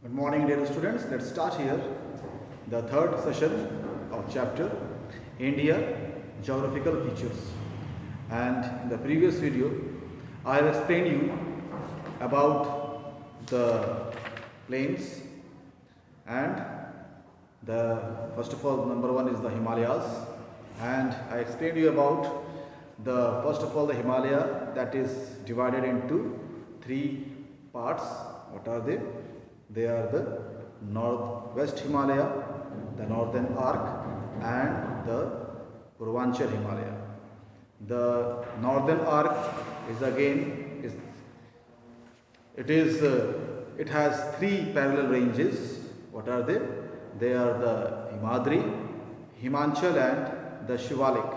Good morning, dear students. Let's start here the third session of chapter India Geographical Features. And in the previous video, I have explained you about the plains and the first of all, number one is the Himalayas, and I explained you about the first of all the Himalaya that is divided into three parts. What are they? They are the Northwest Himalaya, the Northern Arc, and the Purvanchal Himalaya. The Northern Arc is again it has three parallel ranges. What are they? They are the Himadri, Himachal, and the Shivalik.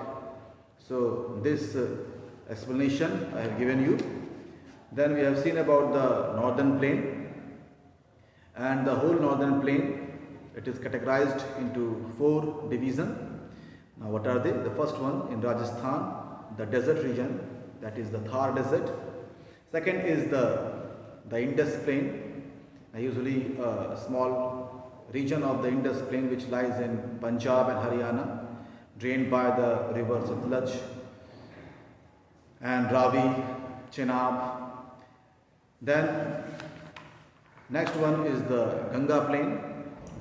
So this explanation I have given you. Then we have seen about the northern plain. And the whole northern plain, it is categorized into four divisions. Now what are they? The first one in Rajasthan, the desert region, that is the Thar desert. Second is the Indus plain, usually a small region of the Indus plain which lies in Punjab and Haryana, drained by the river Satluj and Ravi, Chenab. Then next one is the Ganga plain,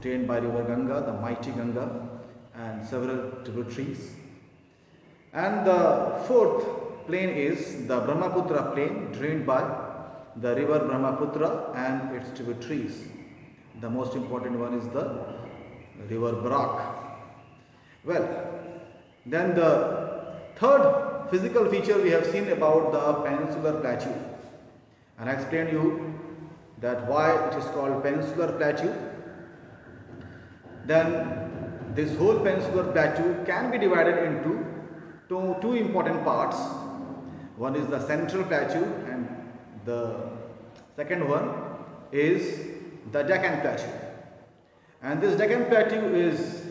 drained by river Ganga, the mighty Ganga, and several tributaries. And the fourth plain is the Brahmaputra plain, drained by the river Brahmaputra and its tributaries. The most important one is the river Barak. Well, then the third physical feature we have seen about the peninsular plateau, and I explained you that why it is called peninsular plateau. Then this whole peninsular plateau can be divided into two important parts. One is the central plateau and the second one is the Deccan plateau. And this Deccan plateau is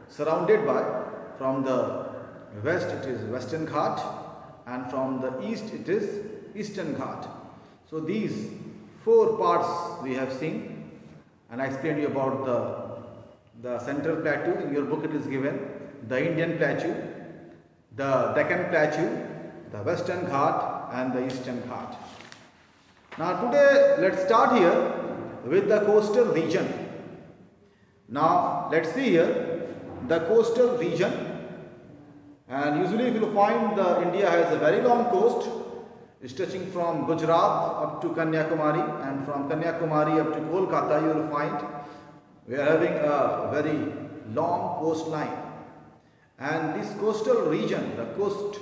surrounded by, from the west it is Western Ghat, and from the east it is Eastern Ghat. So these four parts we have seen, and I explained you about the central plateau. In your book it is given the Indian plateau, the Deccan plateau, the Western Ghat, and the Eastern Ghat. Now today let's start here with the coastal region. Now let's see here the coastal region, and usually you will find India has a very long coast stretching from Gujarat up to Kanyakumari, and from Kanyakumari up to Kolkata you will find we are having a very long coastline. And this coastal region, the coast,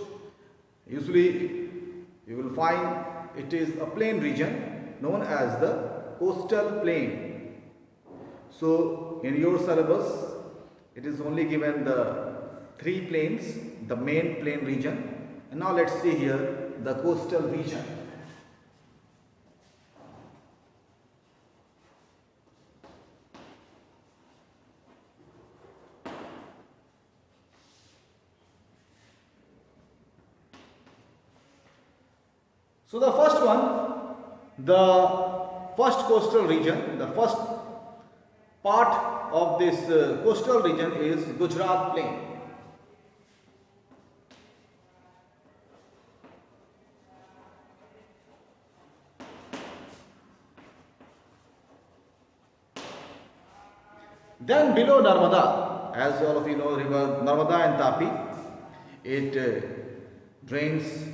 usually you will find it is a plain region known as the coastal plain. So in your syllabus it is only given the three plains, the main plain region. And now let's see here the coastal region. So the first one, the first coastal region, the first part of this coastal region is Gujarat plain. Then below Narmada, as all of you know, river Narmada and Tapi, it drains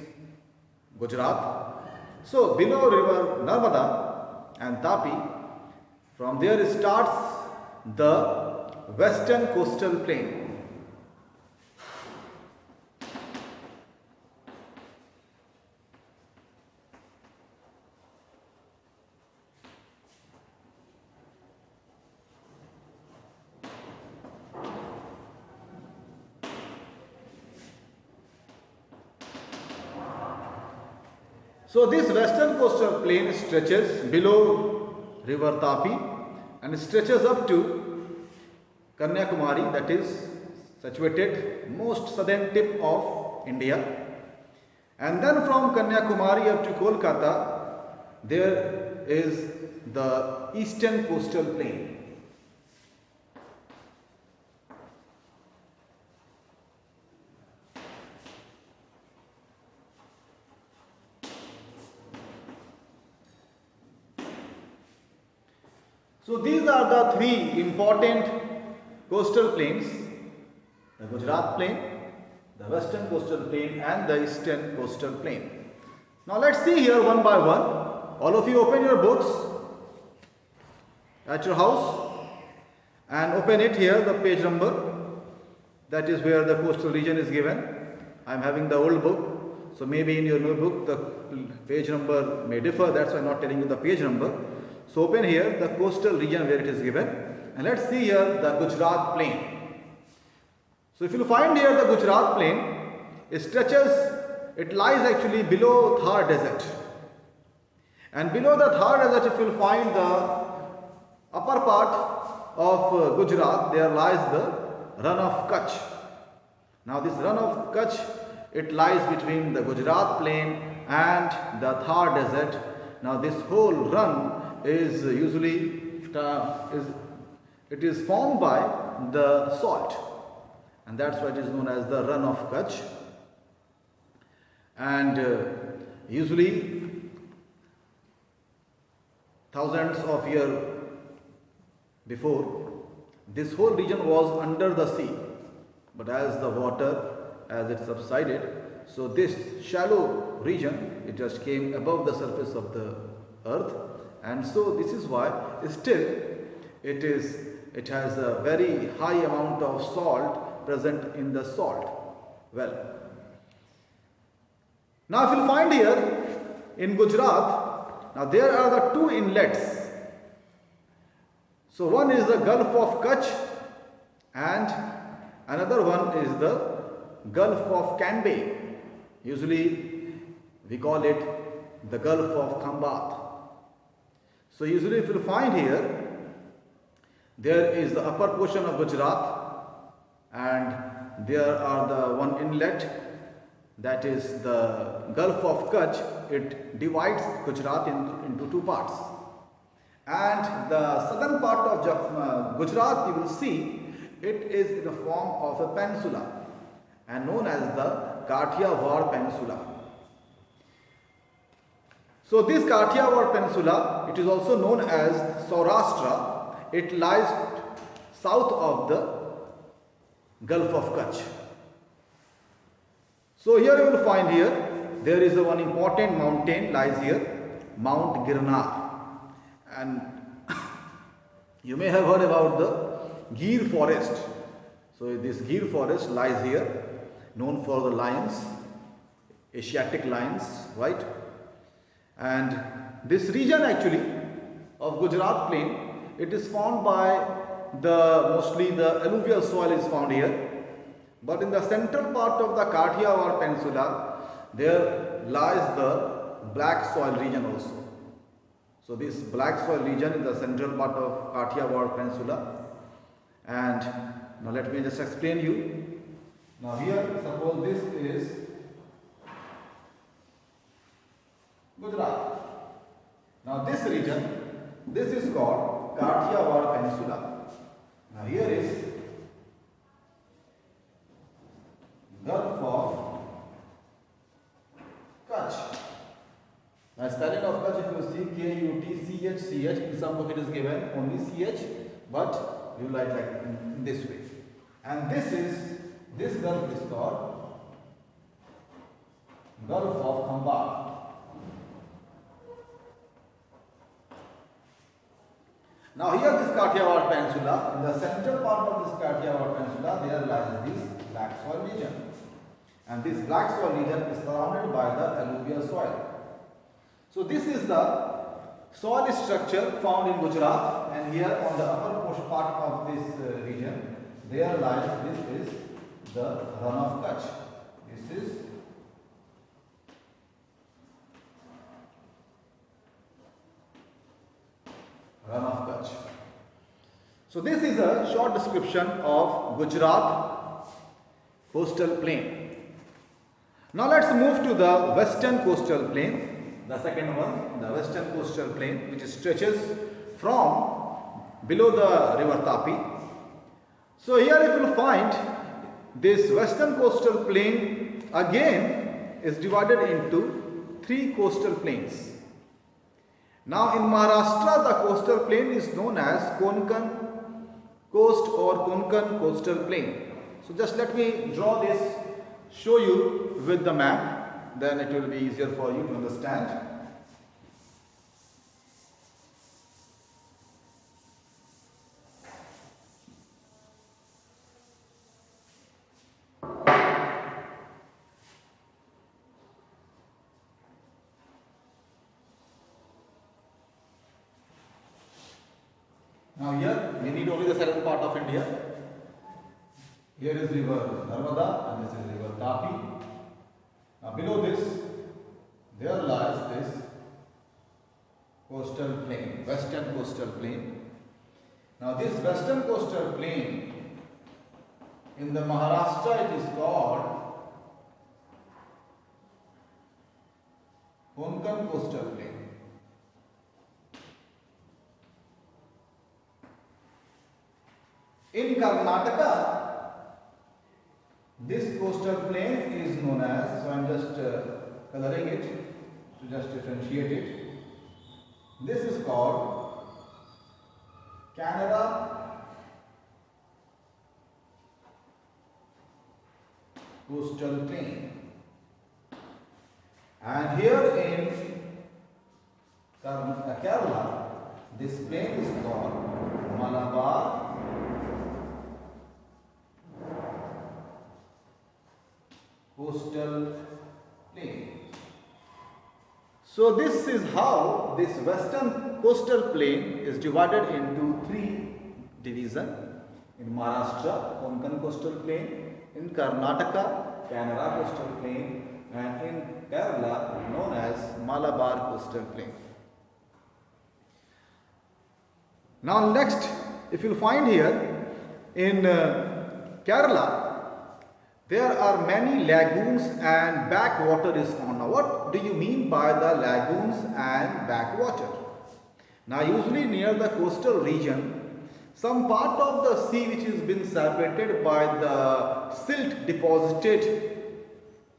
Gujarat. So below river Narmada and Tapi, from there starts the western coastal plain. So this western coastal plain stretches below river Tapi and stretches up to Kanyakumari, that is situated most southern tip of India. And then from Kanyakumari up to Kolkata, there is the eastern coastal plain. So these are the three important coastal plains: the Gujarat plain, the western coastal plain and the eastern coastal plain. Now let's see here one by one. All of you open your books at your house and open it here, the page number, that is where the coastal region is given. I am having the old book, so maybe in your new book the page number may differ, that's why I am not telling you the page number. So open here the coastal region where it is given, and let's see here the Gujarat plain. So if you find here the Gujarat plain, it lies actually below Thar desert, and below the Thar desert if you find the upper part of Gujarat, there lies the Run of Kutch. Now this Run of Kutch, it lies between the Gujarat plain and the Thar desert. Now this whole run is usually it is formed by the salt, and that's why it is known as the Run of Kutch. And usually thousands of years before, this whole region was under the sea, but as the water, as it subsided, so this shallow region, it just came above the surface of the earth, and so this is why still it has a very high amount of salt present in the salt well. Now if you find here in Gujarat, now there are the two inlets. So one is the Gulf of Kutch and another one is the Gulf of Cambay. Usually we call it the Gulf of Khambat. So usually if you find here, there is the upper portion of Gujarat and there are the one inlet, that is the Gulf of Kutch. It divides Gujarat into two parts. And the southern part of Gujarat, you will see, it is in the form of a peninsula and known as the Kathiawar Peninsula. So this Kathiawar Peninsula, it is also known as Saurashtra. It lies south of the Gulf of Kutch. So here you will find here, there is one important mountain lies here, Mount Girnar. And you may have heard about the Gir forest. So this Gir forest lies here, known for the lions, Asiatic lions, right? And this region actually of Gujarat plain, it is formed by mostly the alluvial soil is found here. But in the central part of the Kathiawar Peninsula, there lies the black soil region also. So this black soil region is the central part of Kathiawar Peninsula. And now let me just explain you. Now here, suppose this is Gujarat. Now this region, this is called Kathiawar Peninsula. Now here is Gulf of Kutch. Now spelling of Kutch, if you see K-U-T-C-H-C-H, in some book it is given only C-H, but you write like in this way. And this gulf is called Gulf of Khambat. Now here this Kathiawar Peninsula, in the central part of this Kathiawar Peninsula, there lies this black soil region. And this black soil region is surrounded by the alluvial soil. So this is the soil structure found in Gujarat, and here on the upper part of this region, there lies, this is the Run of Kutch. This is Run of Kutch. So this is a short description of Gujarat coastal plain. Now let's move to the western coastal plain. the second one, the western coastal plain, which stretches from below the river Tapi. So here if you will find this western coastal plain again is divided into three coastal plains. Now in Maharashtra the coastal plain is known as Konkan coast or Konkan coastal plain. So just let me draw this, show you with the map, then it will be easier for you to understand. Now here we need only the southern part of India. Here is river Narmada and this is river Tapi. Now below this there lies this coastal plain, western coastal plain. Now this western coastal plain in the Maharashtra it is called Konkan coastal plain. In Karnataka, this coastal plain is known as, so I am just coloring it to just differentiate it. This is called Canara coastal plain. And here in Kerala, this plain is called Malabar coastal plain. So this is how this western coastal plain is divided into three divisions. In Maharashtra, Konkan coastal plain, in Karnataka, Canara coastal plain, and in Kerala known as Malabar coastal plain. Now next, if you find here in Kerala, there are many lagoons and backwater is found. Now what do you mean by the lagoons and backwater? Now usually near the coastal region, some part of the sea which has been separated by the silt deposited,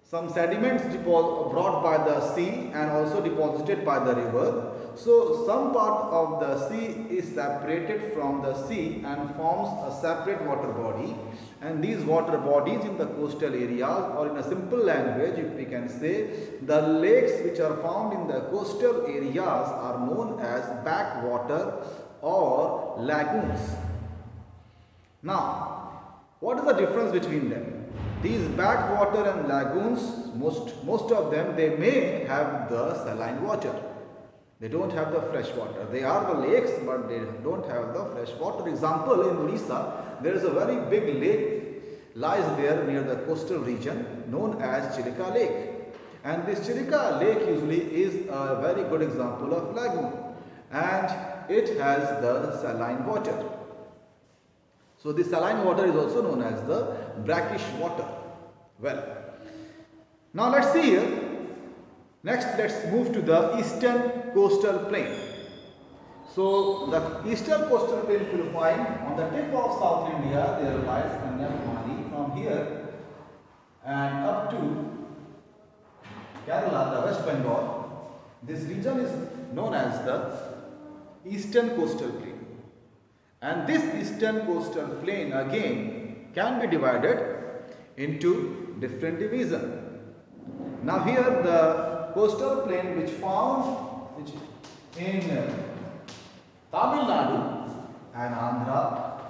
some sediments brought by the sea and also deposited by the river. So some part of the sea is separated from the sea and forms a separate water body, and these water bodies in the coastal areas, or in a simple language if we can say, the lakes which are found in the coastal areas are known as backwater or lagoons. Now what is the difference between them? These backwater and lagoons, most of them, they may have the saline water. They don't have the fresh water. They are the lakes, but they don't have the fresh water. Example, in Odisha, there is a very big lake lies there near the coastal region known as Chilika Lake. And this Chilika Lake usually is a very good example of lagoon, and it has the saline water. So the saline water is also known as the brackish water. Well, now let's see here. Next, let's move to the eastern coastal plain. So the eastern coastal plain you will find on the tip of South India. There lies Kanyakumari from here and up to Kerala, the West Bengal. This region is known as the eastern coastal plain. And this eastern coastal plain again can be divided into different divisions. Now here the coastal plain which in Tamil Nadu and Andhra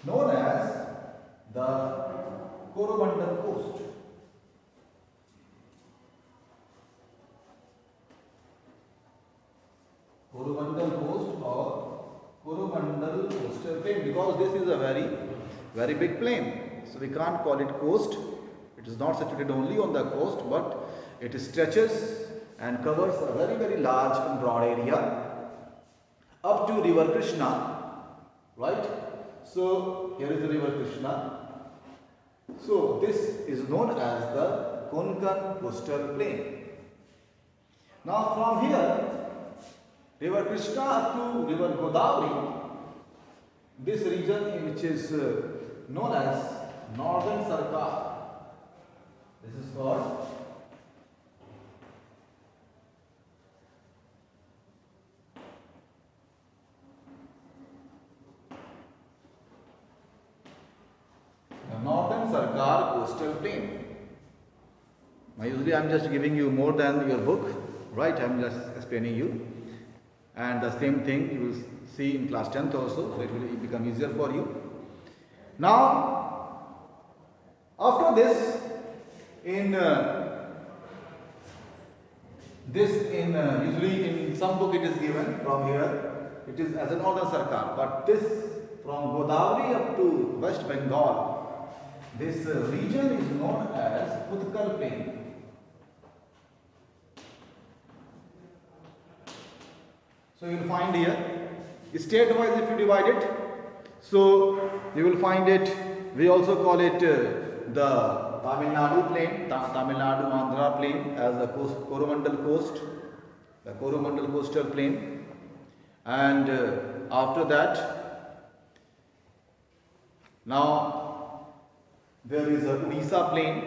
known as the Coromandel coast. Coromandel coast or Coromandel coastal plain, because this is a very big plain. So we can't call it coast. It is not situated only on the coast, but it stretches and covers a very large and broad area up to river Krishna, right? So here is the river Krishna. So this is known as the Konkan coastal plain. Now from here, River Krishna up to River Godavari, this region which is known as Northern Sarkar. This is called the Northern Sarkar coastal plain. Now usually I am just giving you more than your book, right? I am just explaining you, and the same thing you will see in class 10th also, so it will become easier for you. Now after this, usually in some book it is given from here, it is as a Northern Sarkar, but this from Godavari up to West Bengal, this region is known as Utkal Plain. So you will find here, state-wise if you divide it, so you will find it, we also call it the Tamil Nadu plain, Tamil Nadu Andhra plain as the Coromandel coast, the Coromandel coastal plain, and after that, now there is a Odisha plain,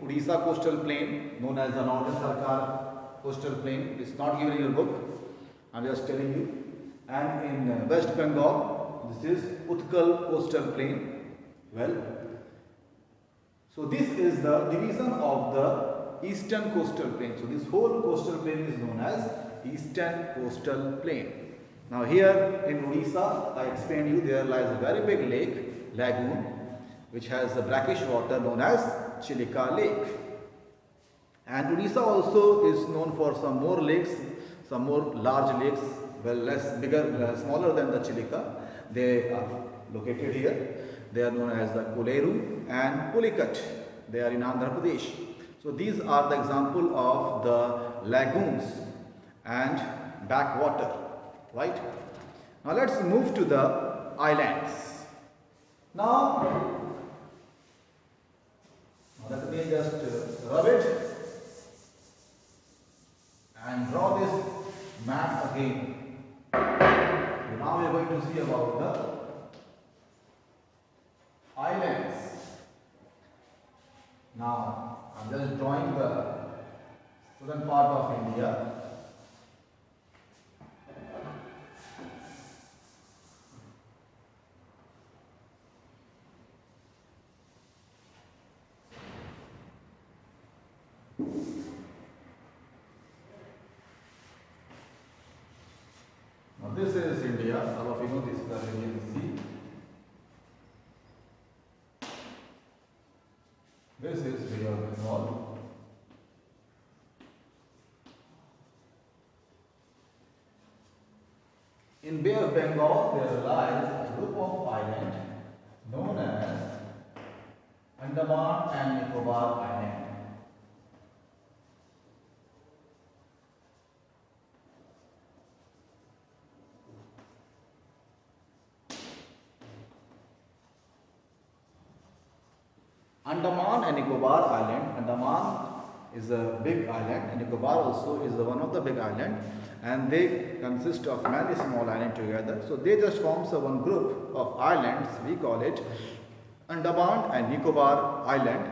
Odisha coastal plain known as the Northern Sarkar coastal plain. It is not given in your book, I am just telling you. And in West Bengal, this is Utkal coastal plain. Well, so this is the division of the eastern coastal plain. So this whole coastal plain is known as eastern coastal plain. Now here in Odisha, I explained you, there lies a very big lake, lagoon, which has a brackish water known as Chilika Lake. And Odisha also is known for some more lakes, some more large lakes, well smaller than the Chilika. They are located here. They are known as the Koleru and Pulikat. They are in Andhra Pradesh. So these are the example of the lagoons and backwater, right? Now let's move to the islands. Now let me just rub it and draw this map again. So now we are going to see about the islands. Now I am just drawing the southern part of India. Now this is India, all of you know this is the Arabian Sea. This is Bay of Bengal. In Bay of Bengal there lies a group of islands known as Andaman and Nicobar Island. Andaman and Nicobar Island. Andaman is a big island and Nicobar also is one of the big islands, and they consist of many small islands together. So they just forms one group of islands. We call it Andaman and Nicobar Island.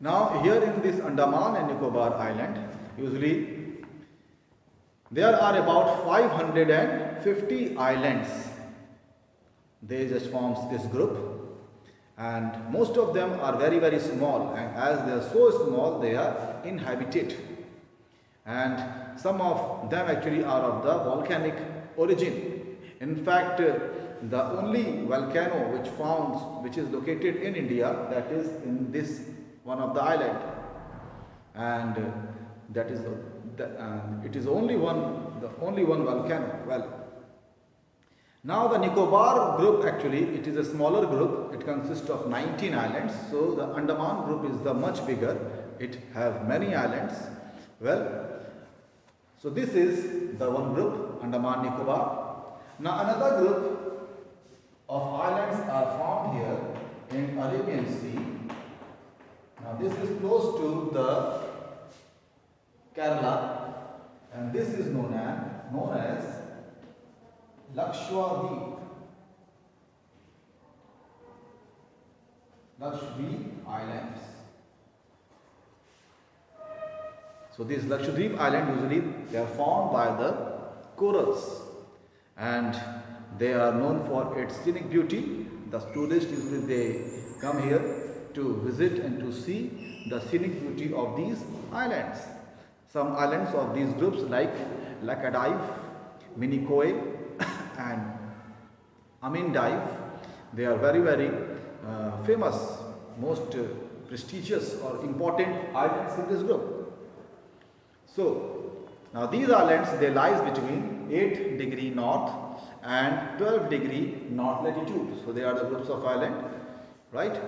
Now here in this Andaman and Nicobar Island, usually there are about 550 islands. They just forms this group. And most of them are very small, and as they are so small, they are inhabited, and some of them actually are of the volcanic origin. In fact, the only volcano which is located in India, that is in this one of the island, and that is it is the only one volcano. Well, now the Nicobar group, actually it is a smaller group. It consists of 19 islands. So the Andaman group is the much bigger. It have many islands. Well, so this is the one group, Andaman Nicobar. Now another group of islands are found here in Arabian Sea. Now this is close to the Kerala, and this is known as Lakshadweep. Lakshadweep Islands. So these Lakshadweep Islands usually they are formed by the corals, and they are known for its scenic beauty. The tourists usually they come here to visit and to see the scenic beauty of these islands. Some islands of these groups like Lakadive, Minicoy and Amindive, they are very famous, most prestigious or important islands in this group. So now these islands they lies between 8° north and 12° north latitude. So they are the groups of island, right?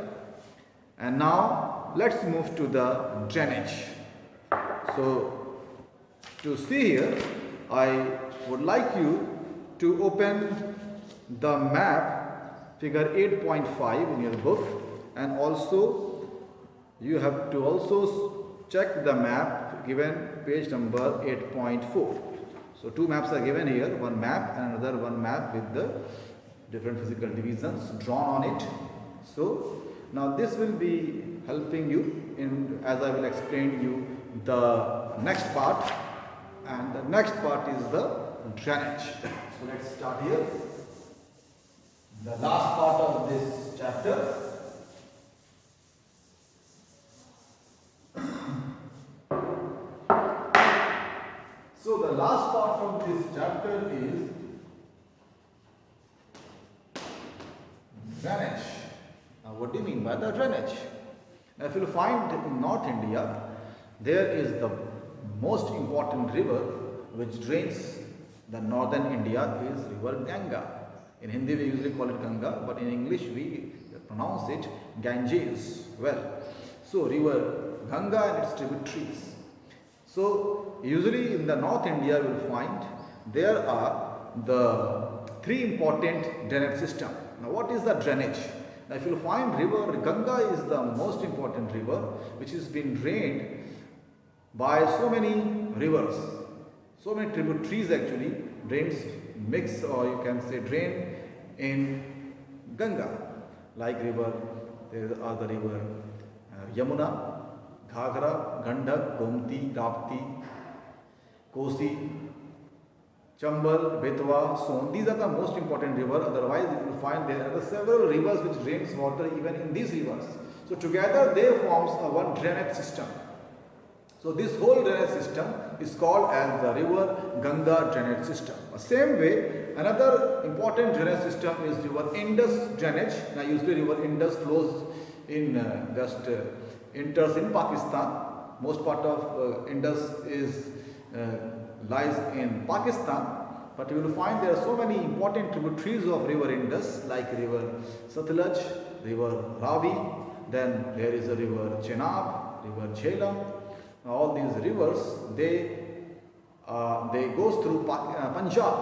And now let's move to the drainage. So to see here, I would like you to open the map figure 8.5 in your book, and also you have to also check the map given page number 8.4. So two maps are given here, one map and another one map with the different physical divisions drawn on it. So now this will be helping you in, as I will explain you the next part, and the next part is the drainage. So let's start here. The last part of this chapter. So the last part of this chapter is drainage. Now what do you mean by the drainage? Now if you find in North India, there is the most important river which drains the northern India is river Ganga. In Hindi we usually call it Ganga, but in English we pronounce it Ganges. Well, so river Ganga and its tributaries. So usually in the North India you will find there are the three important drainage system. Now what is the drainage? Now if you find river Ganga is the most important river which is being drained by so many rivers, so many tributaries actually drains mix, or you can say drain in Ganga, like river, there are the river Yamuna, Ghagra, Gandak, Gomti, Rapti, Kosi, Chambal, Betwa, Son. These are the most important rivers. Otherwise, you will find there are several rivers which drains water even in these rivers. So together they forms one drainage system. So this whole drainage system is called as the river Ganga drainage system. The same way, another important drainage system is river Indus drainage. Now usually river Indus flows in enters in Pakistan. Most part of Indus is lies in Pakistan, but you will find there are so many important tributaries of river Indus, like river Satluj, river Ravi, then there is a river Chenab, river Jhelum. All these rivers they goes through Punjab.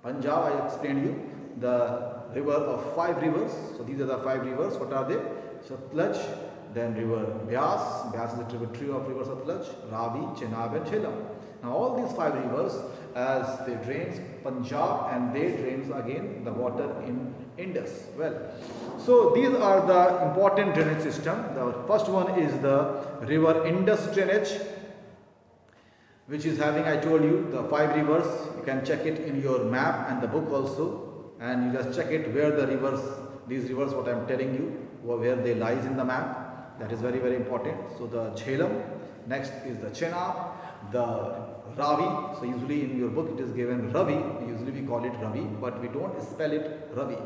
Punjab, I explained you the river of 5 rivers. So these are the 5 rivers. What are they? Satluj, then river Byas. Byas is a tributary of river Satluj, Ravi, Chenab and Jhelum. Now all these 5 rivers, as they drains Punjab and they drains again the water in Indus. Well, so these are the important drainage system. The first one is the river Indus drainage, which is having, I told you, the 5 rivers. You can check it in your map and the book also, and you just check it where the rivers, these rivers what I am telling you, where they lies in the map. That is very important. So the Jhelum, next is the Chenab, the Ravi. So usually in your book it is given Ravi. Usually we call it Ravi, but we don't spell it Ravi.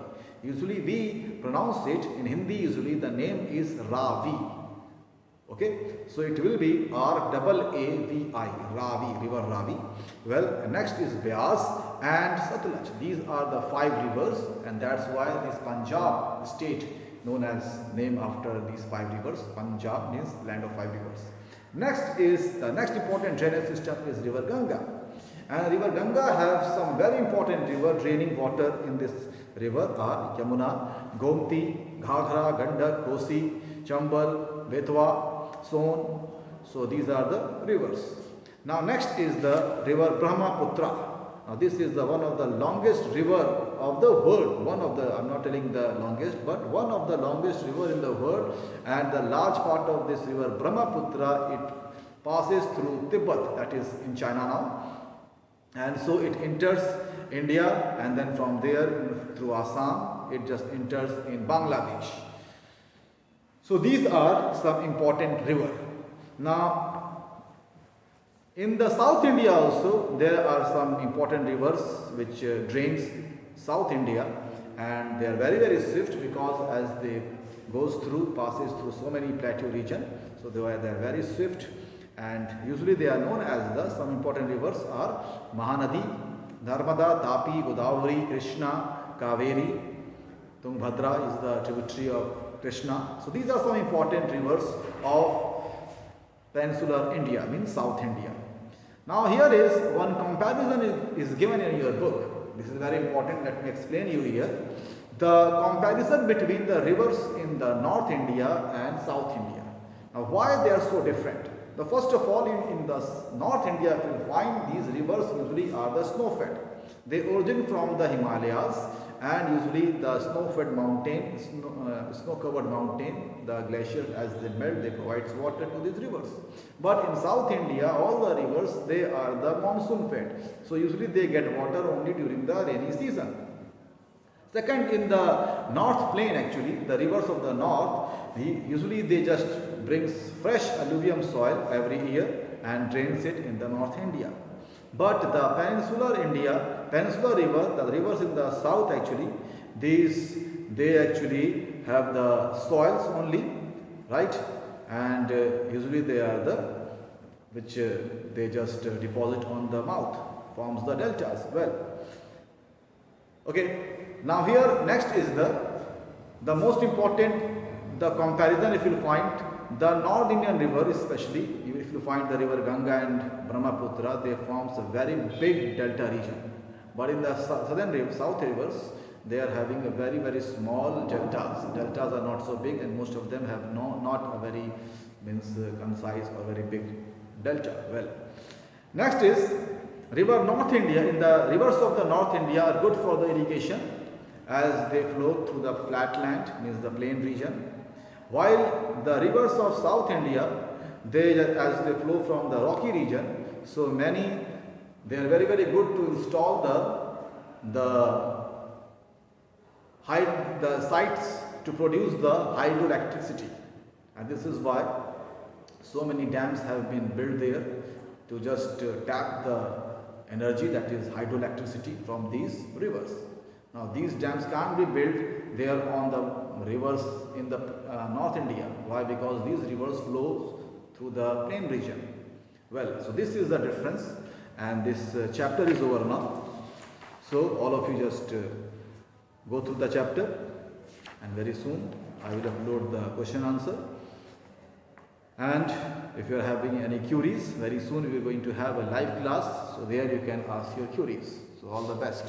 Usually we pronounce it in Hindi. Usually the name is Ravi. Okay, so it will be R-A-A-V-I, Ravi, river Ravi. Well, next is Byas and Satluj. These are the 5 rivers, and that's why this Punjab state known as name after these 5 rivers. Punjab means land of 5 rivers. Next is the next important drainage system is river Ganga, and river Ganga have some very important river draining water in this river are Yamuna, Gomti, Ghagra, Gandak, Kosi, Chambal, Betwa, Son. So these are the rivers. Now next is the river Brahmaputra. Now this is the one of the longest river of the world. One of the, I'm not telling the longest, but one of the longest river in the world, and the large part of this river Brahmaputra, it passes through Tibet, that is in China now, and so it enters India, and then from there through Assam it just enters in Bangladesh. So these are some important rivers. Now in the South India also there are some important rivers which drains South India, and they are very swift because as they passes through so many plateau region, so they are very swift, and usually they are known as some important rivers are Mahanadi, Narmada, Tapi, Godavari, Krishna, Kaveri, Tungabhadra is the tributary of Krishna. So these are some important rivers of peninsular India, means South India. Now here is one comparison is given in your book. This is very important. Let me explain you here. The comparison between the rivers in the North India and South India. Now why they are so different? The first of all, in the North India, if you find these rivers usually are the snow-fed. They originate from the Himalayas, and usually the snow-fed mountain, snow-covered mountain, the glacier as they melt, they provide water to these rivers. But in South India, all the rivers, they are the monsoon-fed. So usually they get water only during the rainy season. Second, in the North Plain actually, the rivers of the North, usually they just brings fresh alluvium soil every year and drains it in the North India. But the peninsular river, the rivers in the south actually, they actually have the soils only, right? And usually they are which they just deposit on the mouth, forms the deltas. Well, okay. Now here next is the most important, the comparison if you find the North Indian river, especially if you find the river Ganga and Brahmaputra, they forms a very big delta region. But in the southern rivers, south rivers, they are having a very small deltas. Deltas are not so big, and most of them have not a very concise or very big delta. Well, next is river North India. In the rivers of the North India are good for the irrigation as they flow through the flat land, means the plain region. While the rivers of South India, as they flow from the rocky region, so they are very good to install the sites to produce the hydroelectricity, and this is why so many dams have been built there to just tap the energy, that is hydroelectricity, from these rivers. Now these dams can't be built there on the rivers in the North India. Why? Because these rivers flow through the plain region. Well, so this is the difference, and this chapter is over now. So all of you just go through the chapter, and very soon I will upload the question answer. And if you are having any queries, very soon we are going to have a live class, so there you can ask your queries. So all the best.